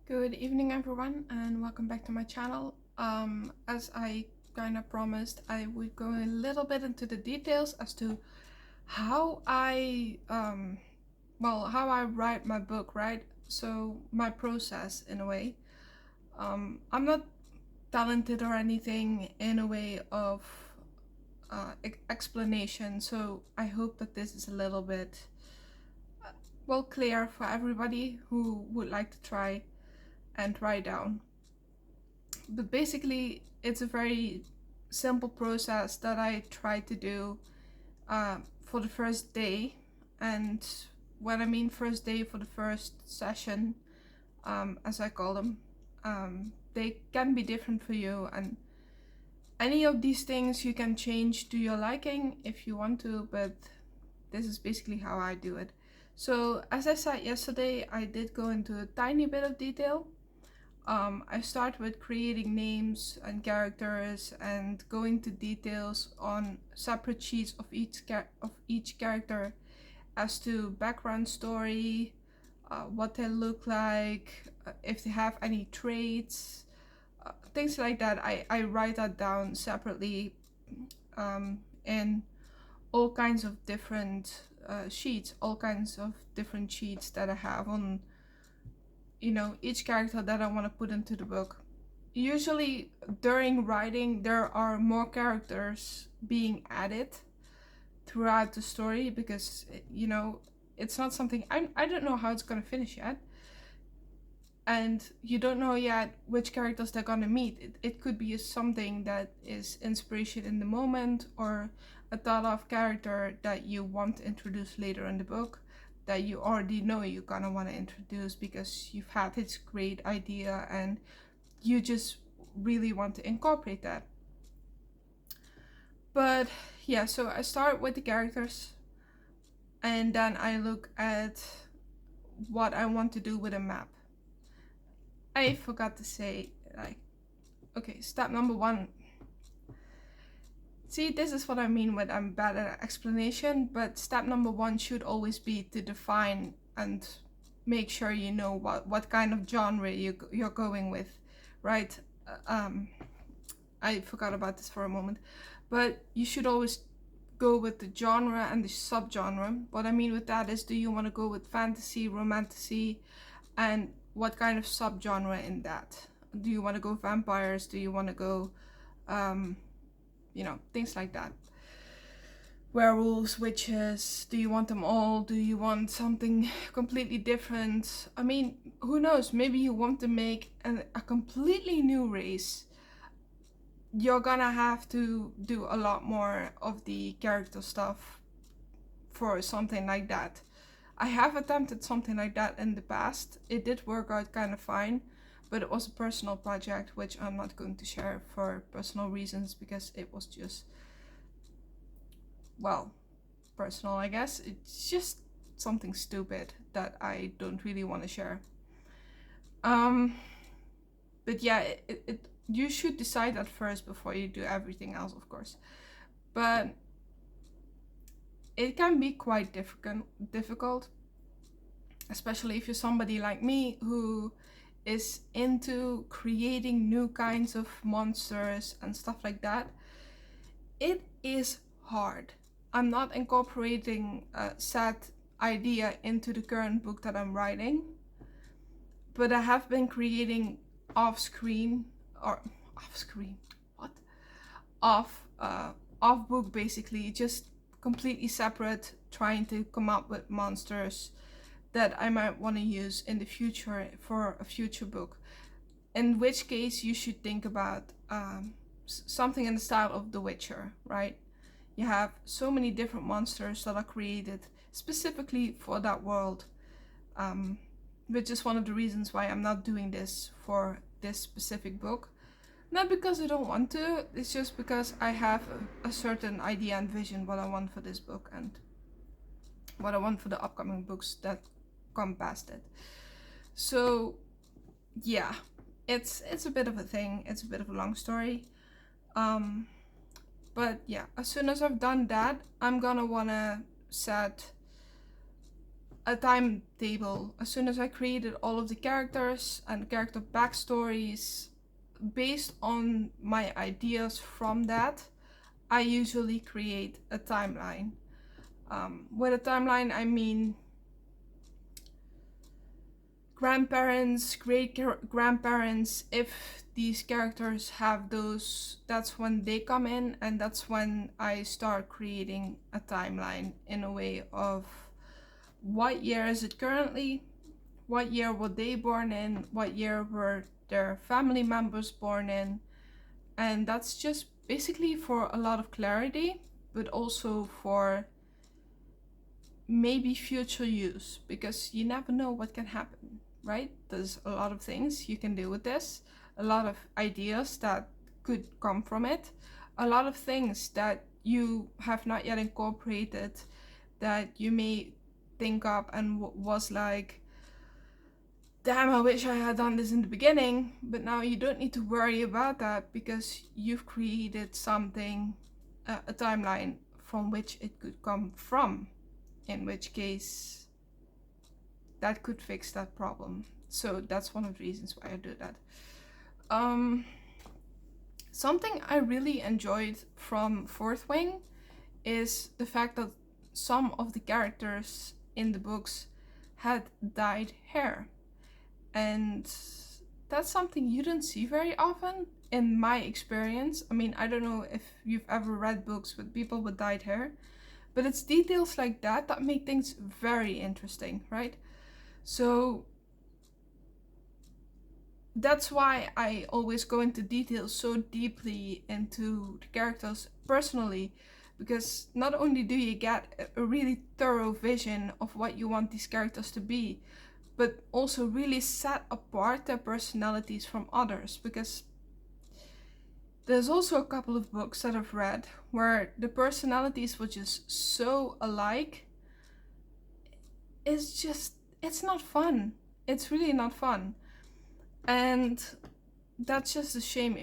Good evening everyone and welcome back to my channel. As I kind of promised, I would go a little bit into the details as to how how I write my book, right? So my process in a way. I'm not talented or anything in a way of explanation, so I hope that this is a little bit clear for everybody who would like to try and write down. But basically, it's a very simple process that I try to do for the first day. And when I mean first day, for the first session, as I call them, they can be different for you. And any of these things you can change to your liking if you want to, but this is basically how I do it. So as I said yesterday, I did go into a tiny bit of detail. I start with creating names and characters and going to details on separate sheets of each character as to background story, what they look like, if they have any traits, things like that. I write that down separately in all kinds of different sheets, all kinds of different sheets that I have on each character that I want to put into the book. Usually during writing there are more characters being added throughout the story because it's not something I don't know how it's going to finish yet, and you don't know yet which characters they're going to meet. It could be something that is inspiration in the moment, or a thought of character that you want to introduce later in the book that you already know you're gonna want to introduce because you've had this great idea and you just really want to incorporate that. But yeah, so I start with the characters and then I look at what I want to do with a map. I forgot to say, okay, step number one. See, this is what I mean when I'm bad at explanation, but step number one should always be to define and make sure you know what kind of genre you're going with, right? I forgot about this for a moment, but you should always go with the genre and the subgenre. What I mean with that is, do you want to go with fantasy, romantasy, and what kind of subgenre in that? Do you want to go vampires? Do you want to go things like that. Werewolves, witches, do you want them all? Do you want something completely different? I mean, who knows? Maybe you want to make a completely new race. You're gonna have to do a lot more of the character stuff for something like that. I have attempted something like that in the past. It did work out kind of fine, but it was a personal project which I'm not going to share for personal reasons because it was just, well, personal, I guess. It's just something stupid that I don't really want to share. But yeah, you should decide that first before you do everything else, of course. But it can be quite difficult, especially if you're somebody like me who is into creating new kinds of monsters and stuff like that. It is hard. I'm not incorporating a set idea into the current book that I'm writing, but I have been creating off book, basically, just completely separate, trying to come up with monsters that I might want to use in the future for a future book. In which case you should think about something in the style of The Witcher, right? You have so many different monsters that are created specifically for that world, which is one of the reasons why I'm not doing this for this specific book. Not because I don't want to, it's just because I have a certain idea and vision what I want for this book and what I want for the upcoming books that come past it. So yeah, it's a bit of a thing, it's a bit of a long story. But yeah, as soon as I've done that, I'm gonna wanna set a timetable. As soon as I created all of the characters and character backstories based on my ideas from that, I usually create a timeline. With a timeline, I mean grandparents, great grandparents. If these characters have those, that's when they come in, and that's when I start creating a timeline in a way of what year is it currently, what year were they born in, what year were their family members born in. And that's just basically for a lot of clarity, but also for maybe future use, because you never know what can happen, right? There's a lot of things you can do with this, a lot of ideas that could come from it, a lot of things that you have not yet incorporated that you may think up and was like, damn, I wish I had done this in the beginning. But now you don't need to worry about that, because you've created something, a timeline from which it could come from, in which case that could fix that problem. So that's one of the reasons why I do that. Something I really enjoyed from Fourth Wing is the fact that some of the characters in the books had dyed hair. And that's something you don't see very often in my experience. I mean, I don't know if you've ever read books with people with dyed hair, but it's details like that that make things very interesting, right? So that's why I always go into details so deeply into the characters personally, because not only do you get a really thorough vision of what you want these characters to be, but also really set apart their personalities from others. Because there's also a couple of books that I've read where the personalities were just so alike. It's not fun. It's really not fun. And that's just a shame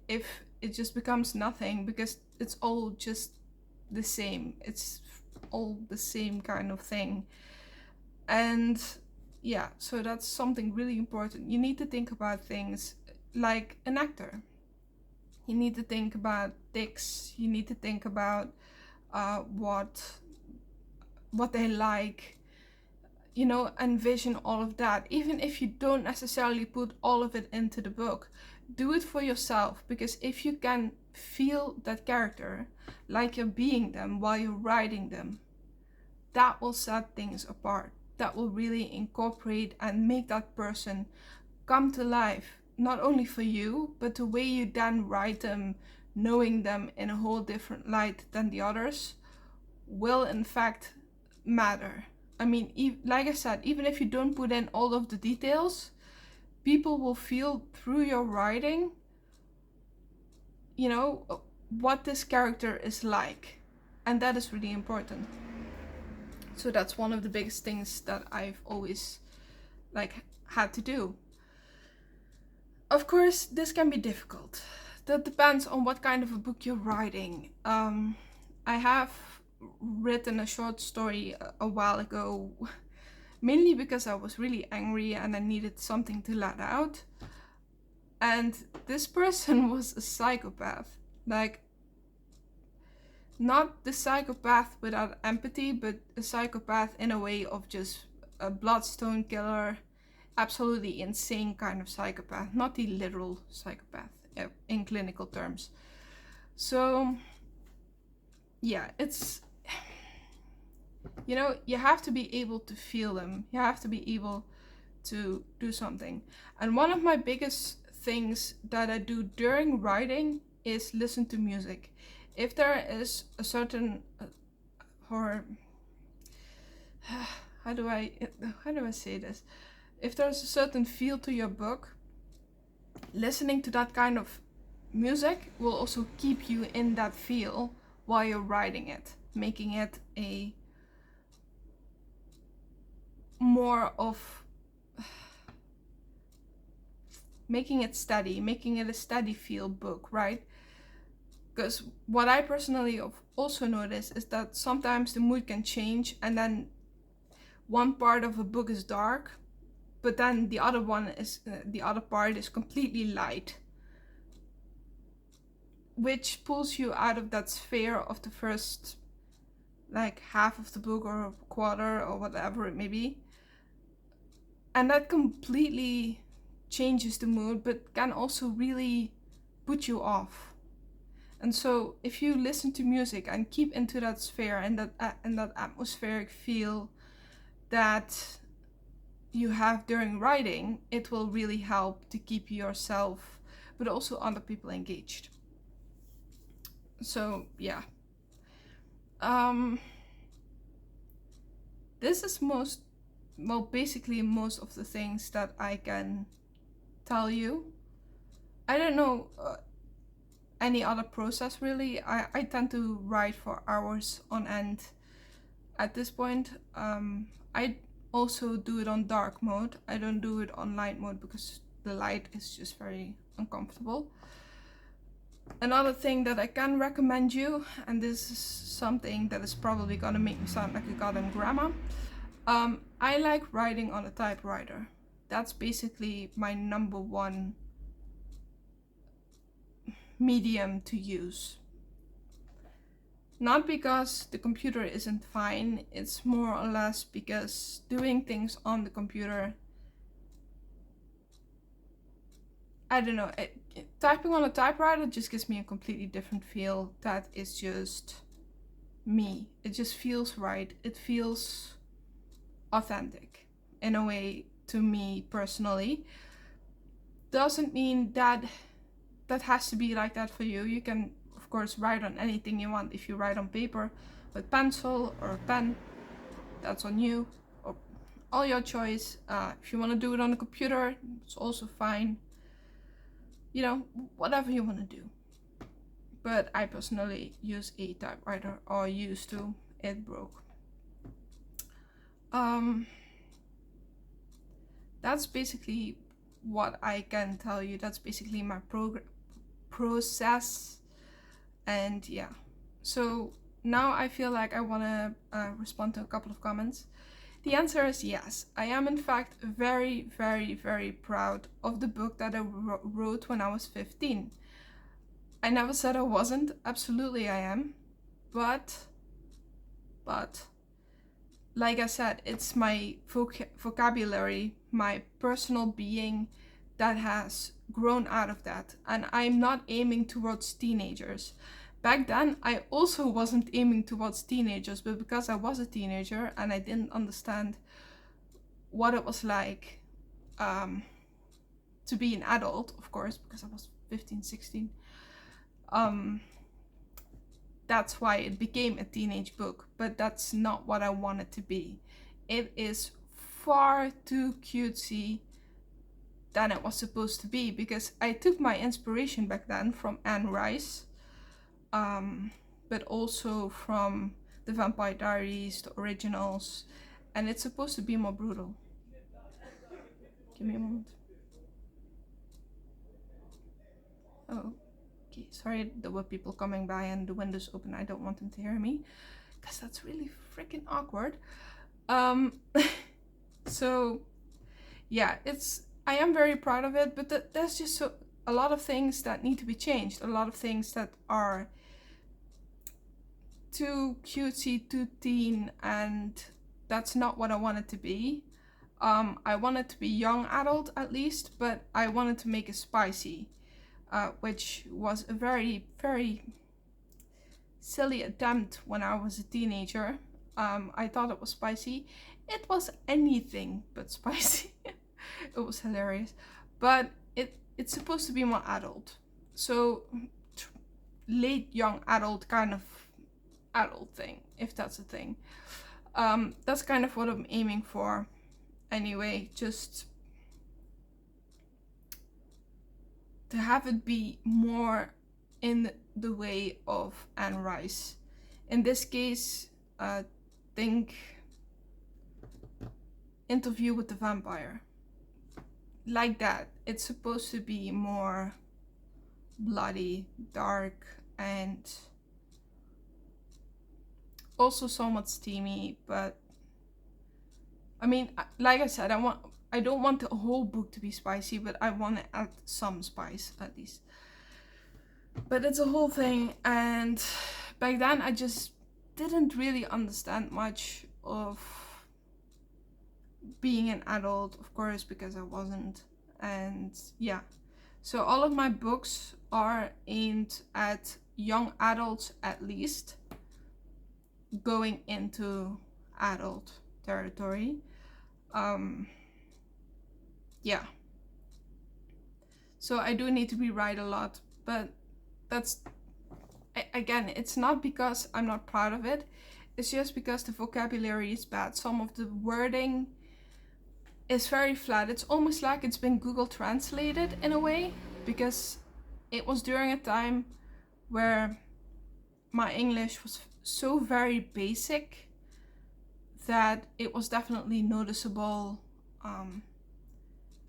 if it just becomes nothing, because it's all just the same. It's all the same kind of thing. And yeah, so that's something really important. You need to think about things like an actor. You need to think about tics. You need to think about what they like, envision all of that. Even if you don't necessarily put all of it into the book, do it for yourself, because if you can feel that character like you're being them while you're writing them, that will set things apart. That will really incorporate and make that person come to life, not only for you, but the way you then write them, knowing them in a whole different light than the others, will in fact matter. I mean, like I said, even if you don't put in all of the details, people will feel through your writing, what this character is like. And that is really important. So that's one of the biggest things that I've always had to do. Of course, this can be difficult. That depends on what kind of a book you're writing. I have written a short story a while ago, mainly because I was really angry and I needed something to let out. And this person was a psychopath. Not the psychopath without empathy, but a psychopath in a way of just a bloodstone killer, absolutely insane kind of psychopath, not the literal psychopath in clinical terms. So yeah, it's, you have to be able to feel them. You have to be able to do something. And one of my biggest things that I do during writing is listen to music. If there is a certain how do I say this? If there's a certain feel to your book, listening to that kind of music will also keep you in that feel while you're writing it, making it a more of making it steady, making it a steady feel book, right? Because what I personally also notice is that sometimes the mood can change, and then one part of a book is dark, but then the other one is the other part is completely light, which pulls you out of that sphere of the first like half of the book or a quarter or whatever it may be. And that completely changes the mood, but can also really put you off. And so if you listen to music and keep into that sphere and that atmospheric feel that you have during writing, it will really help to keep yourself but also other people engaged. So yeah, this is basically most of the things that I can tell you. I don't know any other process really. I tend to write for hours on end at this point. I also do it on dark mode. I don't do it on light mode because the light is just very uncomfortable. Another thing that I can recommend you, and this is something that is probably gonna make me sound like a goddamn grandma, I like writing on a typewriter. That's basically my number one medium to use. Not because the computer isn't fine, it's more or less because doing things on the computer, I don't know, typing on a typewriter just gives me a completely different feel. That is just me. It just feels right. It feels authentic in a way to me personally. Doesn't mean that has to be like that for you. You can of course write on anything you want. If you write on paper with pencil or a pen, that's on you, or all your choice. If you want to do it on a computer, it's also fine. You know, whatever you want to do. But I personally use a typewriter, or used to. It broke. That's basically what I can tell you. That's basically my process. And yeah, so now I feel like I want to respond to a couple of comments. The answer is yes. I am in fact very, very, very proud of the book that I wrote when I was 15. I never said I wasn't. Absolutely I am. But like I said, it's my vocabulary, my personal being that has grown out of that. And I'm not aiming towards teenagers. Back then, I also wasn't aiming towards teenagers, but because I was a teenager and I didn't understand what it was like to be an adult, of course, because I was 15, 16. That's why it became a teenage book, but that's not what I want it to be. It is far too cutesy than it was supposed to be, because I took my inspiration back then from Anne Rice, but also from the Vampire Diaries, the originals, and it's supposed to be more brutal. Give me a moment. Oh, okay, sorry, there were people coming by and the window's open. I don't want them to hear me, because that's really freaking awkward. So yeah, I am very proud of it, but there's just a lot of things that need to be changed, a lot of things that are too cutesy, too teen, and that's not what I want it to be. I want it to be young adult at least, but I wanted to make it spicy, which was a very, very silly attempt when I was a teenager. I thought it was spicy. It was anything but spicy. It was hilarious, but it's supposed to be more adult. So late young adult kind of adult thing, if that's a thing. That's kind of what I'm aiming for. Anyway, just to have it be more in the way of Anne Rice. In this case, think Interview with the Vampire. Like that. It's supposed to be more bloody, dark, and also somewhat steamy, but I mean, like I said, I don't want the whole book to be spicy, but I want to add some spice at least. But it's a whole thing, and back then I just didn't really understand much of being an adult, of course, because I wasn't. And yeah, so all of my books are aimed at young adults, at least going into adult territory. Yeah, so I do need to rewrite a lot, but that's, again, it's not because I'm not proud of it, it's just because the vocabulary is bad. Some of the wording is very flat. It's almost like it's been Google translated in a way, because it was during a time where my English was so very basic that it was definitely noticeable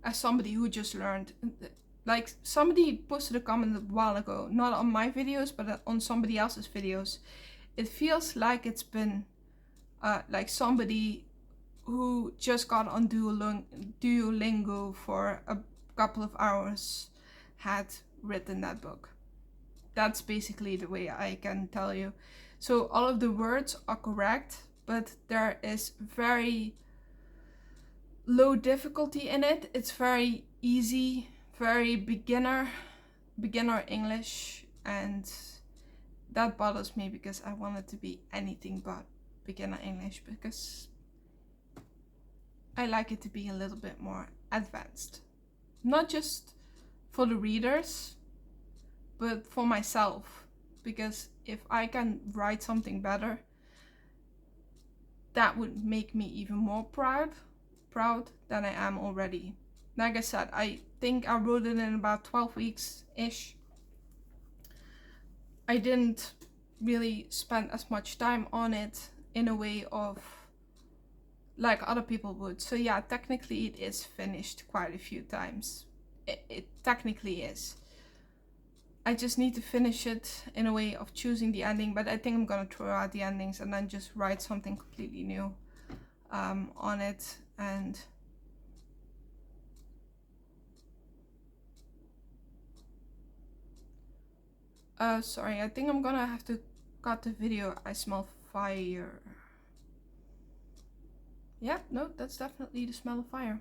as somebody who just learned. Like, somebody posted a comment a while ago, not on my videos, but on somebody else's videos. It feels like it's been like somebody who just got on Duolingo for a couple of hours had written that book. That's basically the way I can tell you. So all of the words are correct, but there is very low difficulty in it. It's very easy, very beginner English, and that bothers me because I want it to be anything but beginner English, because I like it to be a little bit more advanced. Not just for the readers, but for myself, because if I can write something better, that would make me even more proud than I am already. Like I said, I think I wrote it in about 12 weeks-ish. I didn't really spend as much time on it in a way of like other people would. So yeah, technically it is finished quite a few times. It technically is. I just need to finish it in a way of choosing the ending, but I think I'm gonna throw out the endings and then just write something completely new on it. And sorry, I think I'm gonna have to cut the video. I smell fire. Yeah, no, that's definitely the smell of fire.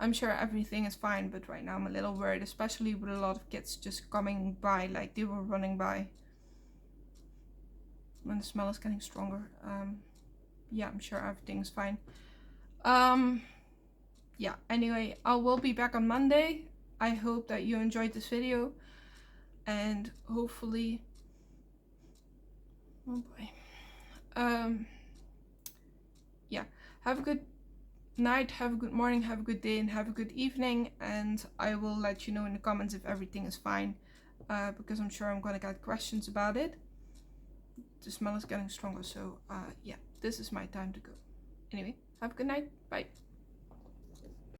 I'm sure everything is fine, but right now I'm a little worried, especially with a lot of kids just coming by, like they were running by when the smell is getting stronger. Yeah, I'm sure everything's fine. Yeah, anyway, I will be back on Monday. I hope that you enjoyed this video, and hopefully, oh boy, yeah, have a good night, have a good morning, have a good day, and have a good evening, and I will let you know in the comments if everything is fine, because I'm sure I'm gonna get questions about it. The smell is getting stronger, so yeah, this is my time to go. Anyway, have a good night, bye.